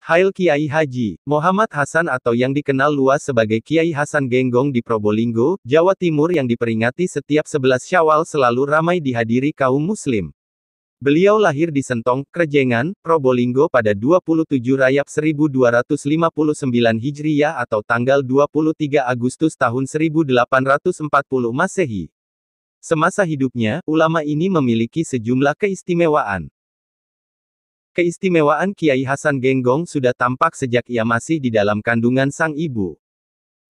Hail Kiai Haji Muhammad Hasan atau yang dikenal luas sebagai Kiai Hasan Genggong di Probolinggo, Jawa Timur yang diperingati setiap 11 Syawal selalu ramai dihadiri kaum muslim. Beliau lahir di Sentong, Krejengan, Probolinggo pada 27 Rajab 1259 Hijriah atau tanggal 23 Agustus tahun 1840 Masehi. Semasa hidupnya, ulama ini memiliki sejumlah keistimewaan. Keistimewaan Kiai Hasan Genggong sudah tampak sejak ia masih di dalam kandungan sang ibu.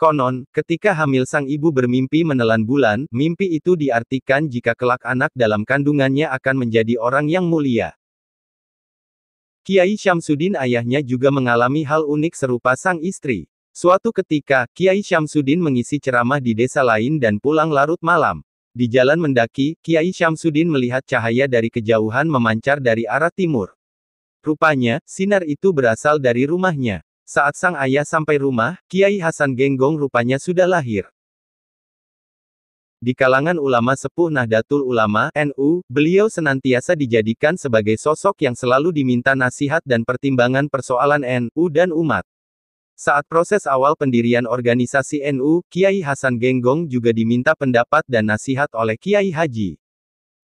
Konon, ketika hamil sang ibu bermimpi menelan bulan, mimpi itu diartikan jika kelak anak dalam kandungannya akan menjadi orang yang mulia. Kiai Syamsuddin ayahnya juga mengalami hal unik serupa sang istri. Suatu ketika, Kiai Syamsuddin mengisi ceramah di desa lain dan pulang larut malam. Di jalan mendaki, Kiai Syamsuddin melihat cahaya dari kejauhan memancar dari arah timur. Rupanya, sinar itu berasal dari rumahnya. Saat sang ayah sampai rumah, Kiai Hasan Genggong rupanya sudah lahir. Di kalangan ulama sepuh Nahdlatul Ulama, NU, beliau senantiasa dijadikan sebagai sosok yang selalu diminta nasihat dan pertimbangan persoalan NU dan umat. Saat proses awal pendirian organisasi NU, Kiai Hasan Genggong juga diminta pendapat dan nasihat oleh Kiai Haji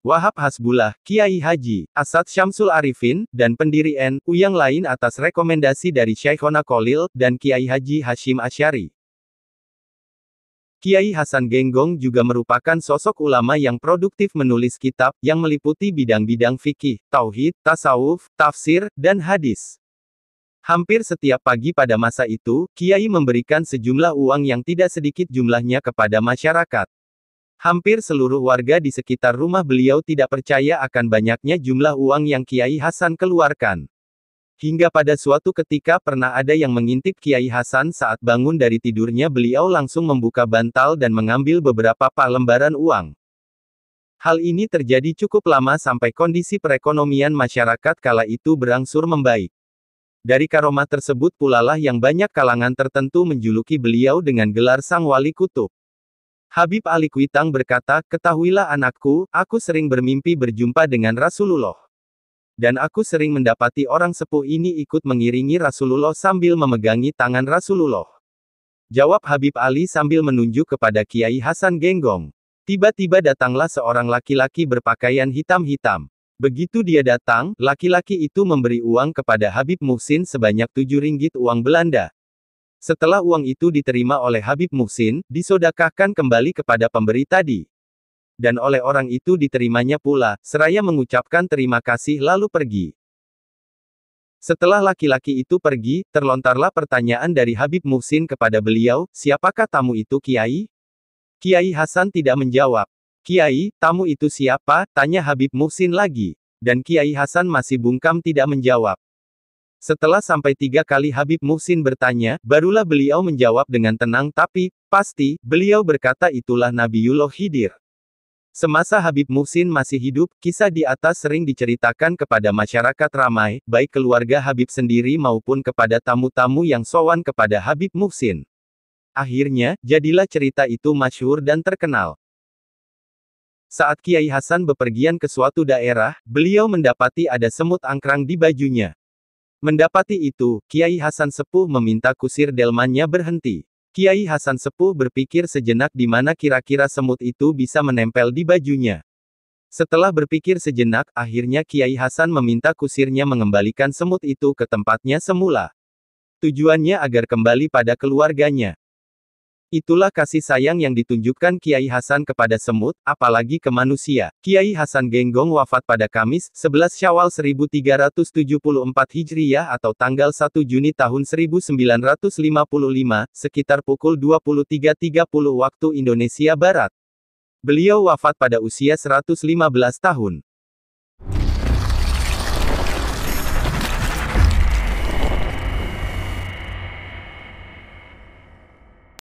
Wahab Hasbullah, Kiai Haji Asad Syamsul Arifin, dan pendiri NU yang lain atas rekomendasi dari Syekhona Kholil, dan Kiai Haji Hashim Asy'ari. Kiai Hasan Genggong juga merupakan sosok ulama yang produktif menulis kitab, yang meliputi bidang-bidang fikih, tauhid, tasawuf, tafsir, dan hadis. Hampir setiap pagi pada masa itu, Kiai memberikan sejumlah uang yang tidak sedikit jumlahnya kepada masyarakat. Hampir seluruh warga di sekitar rumah beliau tidak percaya akan banyaknya jumlah uang yang Kiai Hasan keluarkan. Hingga pada suatu ketika pernah ada yang mengintip Kiai Hasan saat bangun dari tidurnya, beliau langsung membuka bantal dan mengambil beberapa lembaran uang. Hal ini terjadi cukup lama sampai kondisi perekonomian masyarakat kala itu berangsur membaik. Dari karomah tersebut pula lah yang banyak kalangan tertentu menjuluki beliau dengan gelar Sang Wali Kutub. Habib Ali Kuitang berkata, "Ketahuilah anakku, aku sering bermimpi berjumpa dengan Rasulullah. Dan aku sering mendapati orang sepuh ini ikut mengiringi Rasulullah sambil memegangi tangan Rasulullah." Jawab Habib Ali sambil menunjuk kepada Kiai Hasan Genggong. Tiba-tiba datanglah seorang laki-laki berpakaian hitam-hitam. Begitu dia datang, laki-laki itu memberi uang kepada Habib Muhsin sebanyak 7 ringgit uang Belanda. Setelah uang itu diterima oleh Habib Muhsin, disodakahkan kembali kepada pemberi tadi. Dan oleh orang itu diterimanya pula, seraya mengucapkan terima kasih lalu pergi. Setelah laki-laki itu pergi, terlontarlah pertanyaan dari Habib Muhsin kepada beliau, "Siapakah tamu itu Kiai?" Kiai Hasan tidak menjawab. "Kiai, tamu itu siapa?" tanya Habib Muhsin lagi. Dan Kiai Hasan masih bungkam tidak menjawab. Setelah sampai 3 kali Habib Muhsin bertanya, barulah beliau menjawab dengan tenang tapi pasti. Beliau berkata, "Itulah Nabiullah Khidir." Semasa Habib Muhsin masih hidup, kisah di atas sering diceritakan kepada masyarakat ramai, baik keluarga Habib sendiri maupun kepada tamu-tamu yang sowan kepada Habib Muhsin. Akhirnya, jadilah cerita itu masyhur dan terkenal. Saat Kiai Hasan bepergian ke suatu daerah, beliau mendapati ada semut angkrang di bajunya. Mendapati itu, Kiai Hasan Sepuh meminta kusir delmannya berhenti. Kiai Hasan Sepuh berpikir sejenak di mana kira-kira semut itu bisa menempel di bajunya. Setelah berpikir sejenak, akhirnya Kiai Hasan meminta kusirnya mengembalikan semut itu ke tempatnya semula. Tujuannya agar kembali pada keluarganya. Itulah kasih sayang yang ditunjukkan Kiai Hasan kepada semut, apalagi ke manusia. Kiai Hasan Genggong wafat pada Kamis, 11 Syawal 1374 Hijriah atau tanggal 1 Juni tahun 1955, sekitar pukul 23.30 waktu Indonesia Barat. Beliau wafat pada usia 115 tahun.